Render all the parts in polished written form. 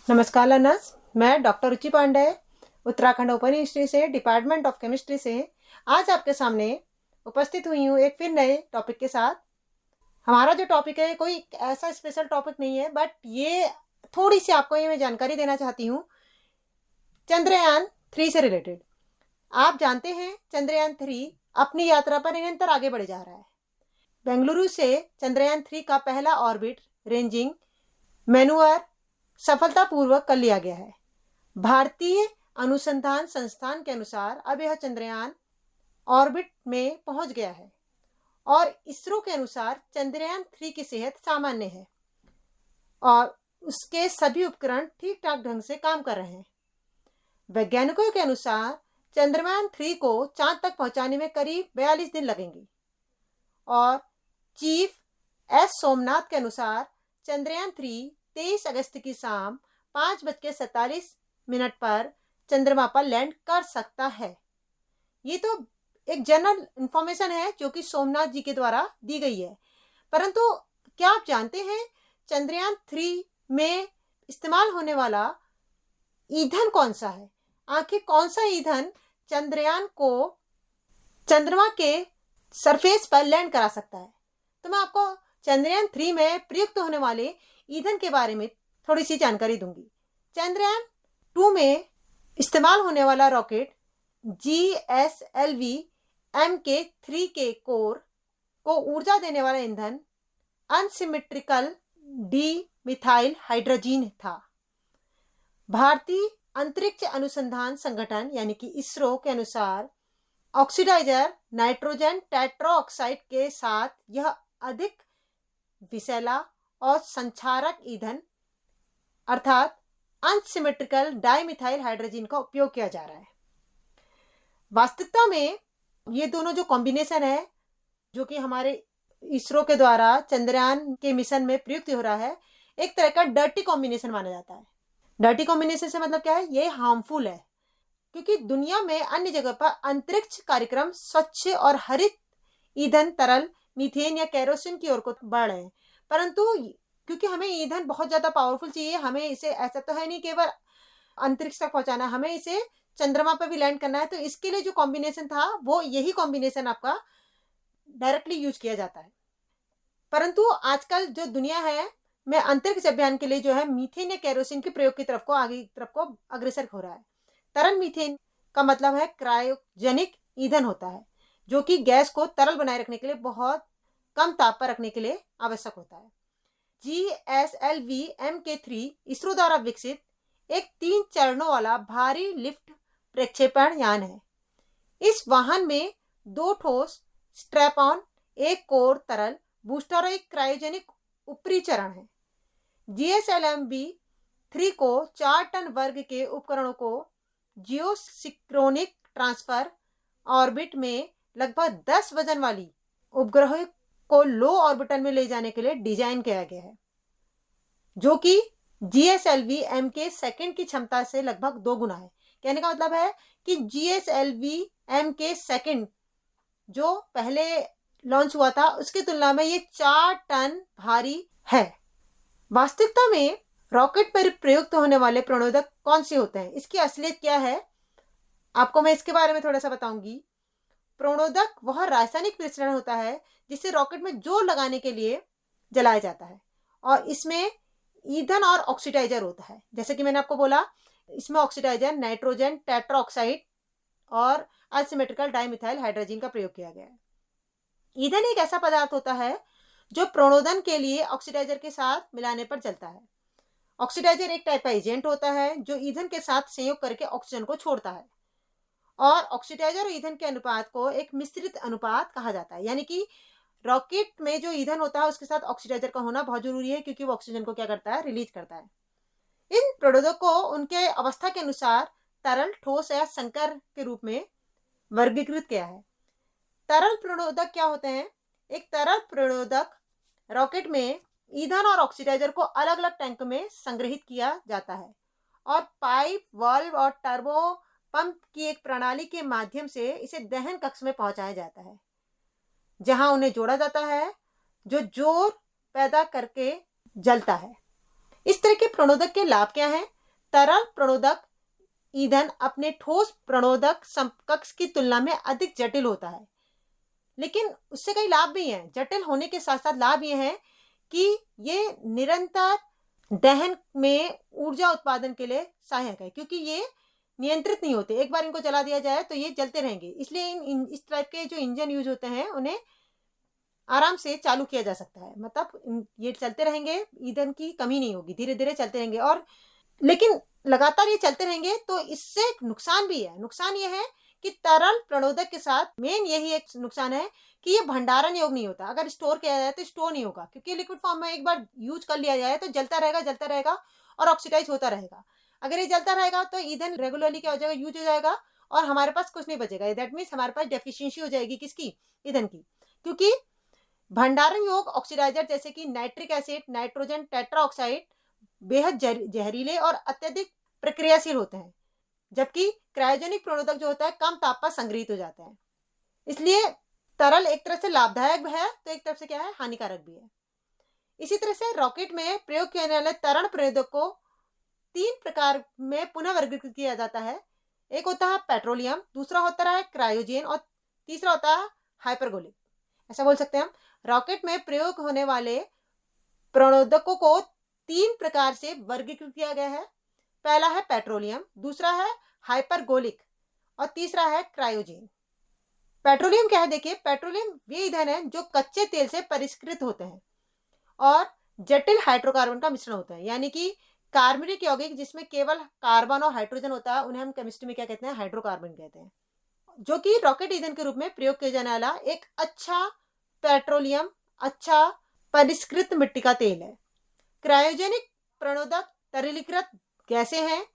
नमस्कार लर्नर्स, मैं डॉक्टर रुचि Pandey Uttarakhand open university से डिपार्टमेंट ऑफ केमिस्ट्री से आज आपके सामने उपस्थित हुई हूँ एक फिर नए टॉपिक के साथ। हमारा जो टॉपिक है कोई ऐसा स्पेशल टॉपिक नहीं है, बट ये थोड़ी सी आपको ये मैं जानकारी देना चाहती हूँ चंद्रयान 3 से रिलेटेड। आप जानते हैं चंद्रयान 3 अपनी यात्रा पर निरंतर आगे बढ़े जा रहा है। बेंगलुरु से चंद्रयान 3 का पहला ऑर्बिट रेंजिंग मैनूवर सफलतापूर्वक कर लिया गया है। भारतीय अनुसंधान संस्थान के अनुसार अब यह चंद्रयान ऑर्बिट में पहुंच गया है और इसरो के अनुसार चंद्रयान 3 की सेहत सामान्य है और उसके सभी उपकरण ठीक ठाक ढंग से काम कर रहे हैं। वैज्ञानिकों के अनुसार चंद्रयान 3 को चांद तक पहुंचाने में करीब 42 दिन लगेंगे और चीफ एस सोमनाथ के अनुसार चंद्रयान 3 23 अगस्त की शाम 5:47 पर चंद्रमा पर लैंड कर सकता है। ये तो एक जनरल इंफॉर्मेशन है जो कि सोमनाथ जी के द्वारा दी गई है, परंतु क्या आप जानते हैं चंद्रयान 3 में इस्तेमाल होने वाला ईंधन कौन सा है? आखिर कौन सा ईंधन चंद्रयान को चंद्रमा के सरफेस पर लैंड करा सकता है? तो मैं आपको चंद्रयान 3 में प्रयुक्त होने वाले ईंधन के बारे में थोड़ी सी जानकारी दूंगी। चंद्रयान 2 में इस्तेमाल होने वाला रॉकेट GSLV Mk3 के कोर को ऊर्जा देने वाला ईंधन अनसिमेट्रिकल डी मिथाइल हाइड्रोजन था। भारतीय अंतरिक्ष अनुसंधान संगठन यानी कि इसरो के अनुसार ऑक्सीडाइजर नाइट्रोजन टेट्राऑक्साइड के साथ यह अधिक विषैला और संक्षारक ईंधन अर्थात अनसिमेट्रिकल डाइमिथाइल हाइड्रोजन का उपयोग किया जा रहा है। वास्तविकता में ये दोनों जो कॉम्बिनेशन है जो कि हमारे इसरो के द्वारा चंद्रयान के मिशन में प्रयुक्त हो रहा है, एक तरह का डर्टी कॉम्बिनेशन माना जाता है। डर्टी कॉम्बिनेशन से मतलब क्या है? ये हार्मफुल है क्योंकि दुनिया में अन्य जगह पर अंतरिक्ष कार्यक्रम स्वच्छ और हरित ईंधन तरल मीथेन या केरोसिन की ओर को बढ़ रहे हैं, परंतु क्योंकि हमें ईंधन बहुत ज्यादा पावरफुल चाहिए, हमें इसे ऐसा तो है नहीं केवल अंतरिक्ष तक पहुंचाना, हमें इसे चंद्रमा पर भी लैंड करना है, तो इसके लिए जो कॉम्बिनेशन था वो यही कॉम्बिनेशन आपका डायरेक्टली यूज किया जाता है। परंतु आजकल जो दुनिया है में अंतरिक्ष अभियान के लिए जो है मीथेन या केरोसिन के प्रयोग की तरफ को अग्रसर हो रहा है। तरल मीथेन का मतलब है क्रायोजेनिक ईंधन होता है जो कि गैस को तरल बनाए रखने के लिए बहुत कम ताप पर रखने के लिए आवश्यक होता है। GSLV Mk3 इसरो द्वारा विकसित एक 3 चरणों वाला भारी लिफ्ट प्रक्षेपण यान है। इस वाहन में 2 ठोस स्ट्रैप ऑन, एक कोर तरल बूस्टर और एक क्रायोजेनिक ऊपरी चरण है। GSLV-3 को 4 टन वर्ग के उपकरणों को जियोसिंक्रोनिक ट्रांसफर ऑर्बिट में लगभग 10 वजन वाली उपग्रह को लो ऑर्बिटल में ले जाने के लिए डिजाइन किया गया है, जो कि GSLV Mk सेकंड की क्षमता से लगभग 2 गुना है। कहने का मतलब है कि GSLV Mk सेकंड जो पहले लॉन्च हुआ था उसकी तुलना में ये 4 टन भारी है। वास्तविकता में रॉकेट पर प्रयुक्त होने वाले प्रणोदक कौन से होते हैं, इसकी असलियत क्या है, आपको मैं इसके बारे में थोड़ा सा बताऊंगी। प्रणोदक वह रासायनिक मिश्रण होता है जिसे रॉकेट में जोर लगाने के लिए जलाया जाता है और इसमें ईंधन और ऑक्सीडाइजर होता है। जैसे कि मैंने आपको बोला, इसमें ऑक्सीडाइजर नाइट्रोजन टेट्राऑक्साइड और अनसिमेट्रिकल डाइमिथाइल हाइड्रोजन का प्रयोग किया गया है। ईंधन एक ऐसा पदार्थ होता है जो प्रणोदन के लिए ऑक्सीडाइजर के साथ मिलाने पर जलता है। ऑक्सीडाइजर एक टाइप का एजेंट होता है जो ईंधन के साथ संयोग करके ऑक्सीजन को छोड़ता है और ऑक्सीडाइजर और ईंधन के अनुपात को एक मिश्रित अनुपात कहा जाता है। यानी कि रॉकेट में जो ईंधन होता है उसके साथ ऑक्सीडाइजर का होना बहुत जरूरी है क्योंकि वो ऑक्सीजन को क्या करता है, रिलीज करता है। इन प्रणोदक को उनके अवस्था के अनुसार तरल, ठोस या संकर के रूप में वर्गीकृत किया है। तरल प्रणोदक क्या होते हैं? एक तरल प्रणोदक रॉकेट में ईंधन और ऑक्सीडाइजर को अलग अलग टैंक में संग्रहित किया जाता है और पाइप, वाल्व और टर्बो पंप की एक प्रणाली के माध्यम से इसे दहन कक्ष में पहुंचाया जाता है जहां उन्हें जोड़ा जाता है जो जोर पैदा करके जलता है। इस तरह के प्रणोदक के लाभ क्या हैं? तरल प्रणोदक ईंधन अपने ठोस प्रणोदक समकक्ष की तुलना में अधिक जटिल होता है, लेकिन उससे कई लाभ भी हैं। जटिल होने के साथ साथ लाभ ये हैं कि ये निरंतर दहन में ऊर्जा उत्पादन के लिए सहायक है, क्योंकि ये नियंत्रित नहीं होते। एक बार इनको जला दिया जाए तो ये जलते रहेंगे, इसलिए इस टाइप के जो इंजन यूज होते हैं उन्हें आराम से चालू किया जा सकता है। मतलब ये चलते रहेंगे, ईंधन की कमी नहीं होगी, धीरे धीरे चलते रहेंगे। और लेकिन लगातार ये चलते रहेंगे तो इससे नुकसान भी है। नुकसान ये है कि तरल प्रणोदक के साथ मेन यही एक नुकसान है कि ये भंडारण योग नहीं होता। अगर स्टोर किया जाए तो स्टोर नहीं होगा, क्योंकि लिक्विड फॉर्म में एक बार यूज कर लिया जाए तो जलता रहेगा और ऑक्सीडाइज होता रहेगा। अगर ये जलता रहेगा तो ईंधन रेगुलरली क्या हो जाएगा, यूज हो जाएगा और हमारे पास कुछ नहीं बचेगा। दैट मीन्स हमारे पास डेफिशिएंसी हो जाएगी किसकी, ईंधन की। क्योंकि भंडारण योग ऑक्सीडाइजर जैसे कि नाइट्रिक एसिड, नाइट्रोजन टेट्राऑक्साइड बेहद जहरीले और अत्यधिक प्रक्रियाशील होते हैं, जबकि क्रायोजेनिक प्रणोदक जो होता है कम ताप पर संग्रहित हो जाता है। इसलिए तरल एक तरह से लाभदायक है तो एक तरफ से क्या है, हानिकारक भी है। इसी तरह से रॉकेट में प्रयोग किए जाने वाले तरल प्रणोदक को 3 प्रकार में पुनः वर्गीकृत किया जाता है। एक होता है पेट्रोलियम, दूसरा होता है क्रायोजेन और तीसरा होता है हाइपरगोलिक। ऐसा बोल सकते हैं हम, रॉकेट में प्रयोग होने वाले प्रणोदकों को 3 प्रकार से वर्गीकृत किया गया है। पहला है पेट्रोलियम, दूसरा है हाइपरगोलिक और तीसरा है क्रायोजेन। पेट्रोलियम क्या है, देखिए पेट्रोलियम वे ईंधन है जो कच्चे तेल से परिष्कृत होते हैं और जटिल हाइड्रोकार्बन का मिश्रण होता है। यानी कि कार्बनिक यौगिक जिसमें केवल कार्बन और हाइड्रोजन होता है, उन्हें हम केमिस्ट्री में क्या कहते हैं, हाइड्रोकार्बन कहते हैं, जो कि रॉकेट ईंधन के रूप में प्रयोग किया जाने वाला एक अच्छा पेट्रोलियम, अच्छा परिष्कृत मिट्टी का तेल है। क्रायोजेनिक प्रणोदक तरलीकृत गैसें हैं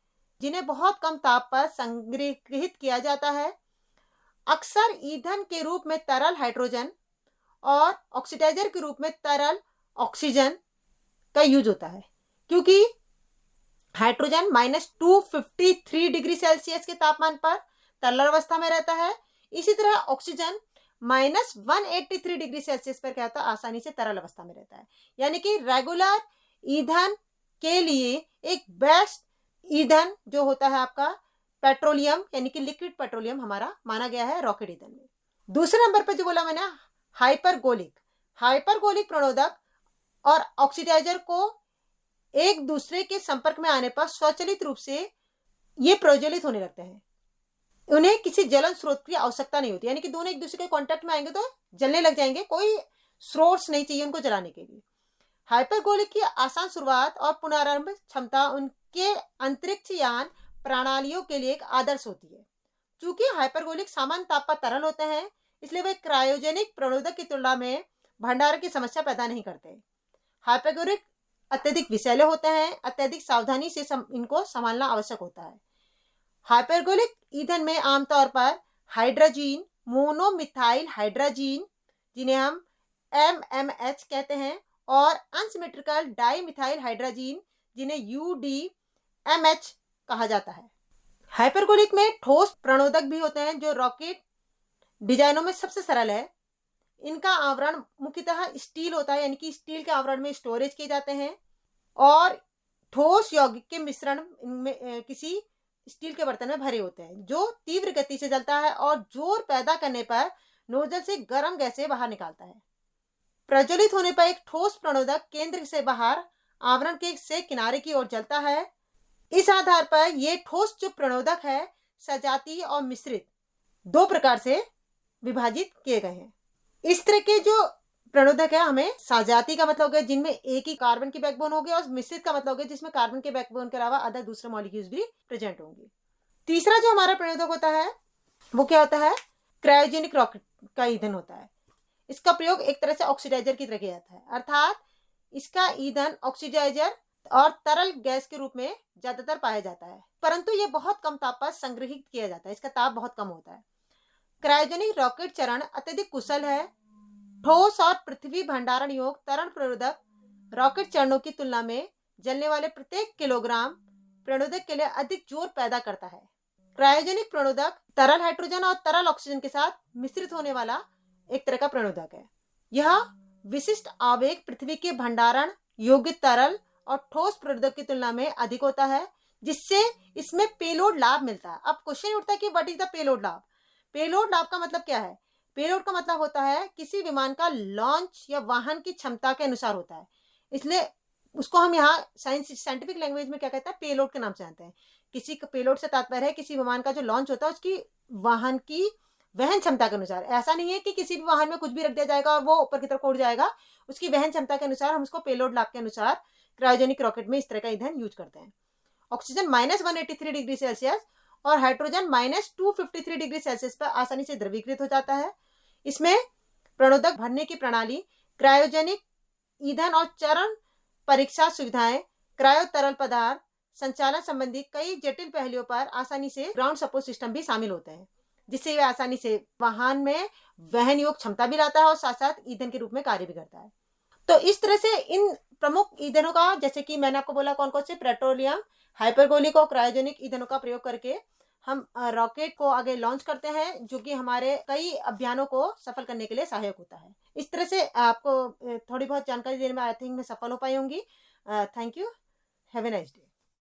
जिन्हें बहुत कम ताप पर संग्रहित किया जाता है। अक्सर ईंधन के रूप में तरल हाइड्रोजन और ऑक्सीडाइजर के रूप में तरल ऑक्सीजन का यूज होता है, क्योंकि हाइड्रोजन -253 डिग्री सेल्सियस के तापमान पर तरल अवस्था में रहता है। इसी तरह ऑक्सीजन -183 डिग्री सेल्सियस पर क्या होता है, आसानी से तरल अवस्था में रहता है। यानी कि रेगुलर ईंधन के लिए एक बेस्ट ईंधन जो होता है आपका पेट्रोलियम, यानी कि लिक्विड पेट्रोलियम हमारा माना गया है रॉकेट ईंधन में। दूसरे नंबर पर जो बोला मैंने, हाइपरगोलिक प्रणोदक और ऑक्सीडाइजर को एक दूसरे के संपर्क में आने पर स्वचालित रूप से ये प्रज्वलित होने लगते हैं। उन्हें किसी जलन स्रोत की आवश्यकता नहीं होती, यानी कि दोनों एक दूसरे के कांटेक्ट में आएंगे तो जलने लग जाएंगे, कोई सोर्स नहीं चाहिए उनको जलाने के लिए। हाइपरगोलिक की आसान शुरुआत और पुनरारंभ क्षमता उनके अंतरिक्ष यान प्रणालियों के लिए एक आदर्श होती है। चूंकि हाइपरगोलिक सामान्य ताप पर तरल होते हैं, इसलिए वे क्रायोजेनिक प्रणोदक की तुलना में भंडारण की समस्या पैदा नहीं करते। हाइपरगोलिक अत्यधिक विषैले होते हैं, अत्यधिक सावधानी से इनको संभालना आवश्यक होता है। हाइपरगोलिक ईंधन में आमतौर पर हाइड्रोजीन, मोनोमिथाइल हाइड्रोजीन जिन्हें हम MMH कहते हैं, और अनसिमेट्रिकल डाइमिथाइल हाइड्रोजीन जिन्हें UDMH कहा जाता है। हाइपरगोलिक में ठोस प्रणोदक भी होते हैं जो रॉकेट डिजाइनों में सबसे सरल है। इनका आवरण मुख्यतः स्टील होता है, यानी कि स्टील के आवरण में स्टोरेज किए जाते हैं और ठोस यौगिक के मिश्रण में किसी स्टील के बर्तन में भरे होते हैं, जो तीव्र गति से जलता है और जोर पैदा करने पर नोजल से गर्म गैसें बाहर निकालता है। प्रज्वलित होने पर एक ठोस प्रणोदक केंद्र से बाहर आवरण के से किनारे की ओर जलता है। इस आधार पर यह ठोस जो प्रणोदक है सजातीय और मिश्रित 2 प्रकार से विभाजित किए गए हैं। इस तरह के जो प्रणोदक है, हमें सजातीय का मतलब हो गया जिनमें एक ही कार्बन की बैकबोन होगी, और मिश्रित का मतलब हो गया जिसमें कार्बन के बैकबोन के अलावा अदर दूसरे मॉलिक्यूल्स भी प्रेजेंट होंगे। तीसरा जो हमारा प्रणोदक होता है वो क्या होता है, क्रायोजेनिक रॉकेट का ईंधन होता है। इसका प्रयोग एक तरह से ऑक्सीडाइजर की तरह किया जाता है, अर्थात इसका ईंधन ऑक्सीडाइजर और तरल गैस के रूप में ज्यादातर पाया जाता है, परंतु यह बहुत कम ताप पर संग्रहित किया जाता है, इसका ताप बहुत कम होता है। क्रायोजेनिक रॉकेट चरण अत्यधिक कुशल है। ठोस और पृथ्वी भंडारण योग तरल प्रणोदक रॉकेट चरणों की तुलना में जलने वाले प्रत्येक किलोग्राम प्रणोदक के लिए अधिक जोर पैदा करता है। क्रायोजेनिक प्रणोदक तरल हाइड्रोजन और तरल ऑक्सीजन के साथ मिश्रित होने वाला एक तरह का प्रणोदक है। यह विशिष्ट आवेग पृथ्वी के भंडारण योग्य तरल और ठोस प्रणोदक की तुलना में अधिक होता है, जिससे इसमें पेलोड लाभ मिलता है। अब क्वेश्चन उठता है कि व्हाट इज द पेलोड लाभ। पेलोड लाभ का मतलब क्या है? पेलोड का मतलब होता है किसी विमान का लॉन्च या वाहन की क्षमता के अनुसार होता है, इसलिए उसको हम यहाँ साइंटिफिक लैंग्वेज में क्या कहते हैं, पेलोड के नाम से जानते हैं। किसी पेलोड से तात्पर्य है किसी विमान का जो लॉन्च होता है उसकी वाहन की वहन क्षमता के अनुसार। ऐसा नहीं है कि किसी भी वाहन में कुछ भी रख दिया जाएगा और वो ऊपर की तरफ उड़ जाएगा। उसकी वहन क्षमता के अनुसार हम उसको पेलोड लाभ के अनुसार क्रायोजेनिक रॉकेट में इस तरह का ईंधन यूज करते हैं। ऑक्सीजन -183 डिग्री सेल्सियस और हाइड्रोजन -253 डिग्री सेल्सियस पर आसानी से द्रवीकृत हो जाता है। इसमें प्रणोदक भरने की प्रणाली, क्रायोजेनिक ईंधन और चरण परीक्षा सुविधाएं, क्रायो तरल पदार्थ संचालन संबंधी कई जटिल पहलुओं पर आसानी से ग्राउंड सपोर्ट सिस्टम भी शामिल होते हैं, जिससे वह आसानी से वाहन में वहन योग क्षमता भी लाता है और साथ साथ ईंधन के रूप में कार्य भी करता है। तो इस तरह से इन प्रमुख ईंधनों का, जैसे कि मैंने आपको बोला कौन कौन से, पेट्रोलियम, हाइपरगोलिक और क्रायोजेनिक ईंधनों का प्रयोग करके हम रॉकेट को आगे लॉन्च करते हैं, जो कि हमारे कई अभियानों को सफल करने के लिए सहायक होता है। इस तरह से आपको थोड़ी बहुत जानकारी देने में आई थिंक मैं सफल हो पाई होंगी। Thank you. Have a nice day.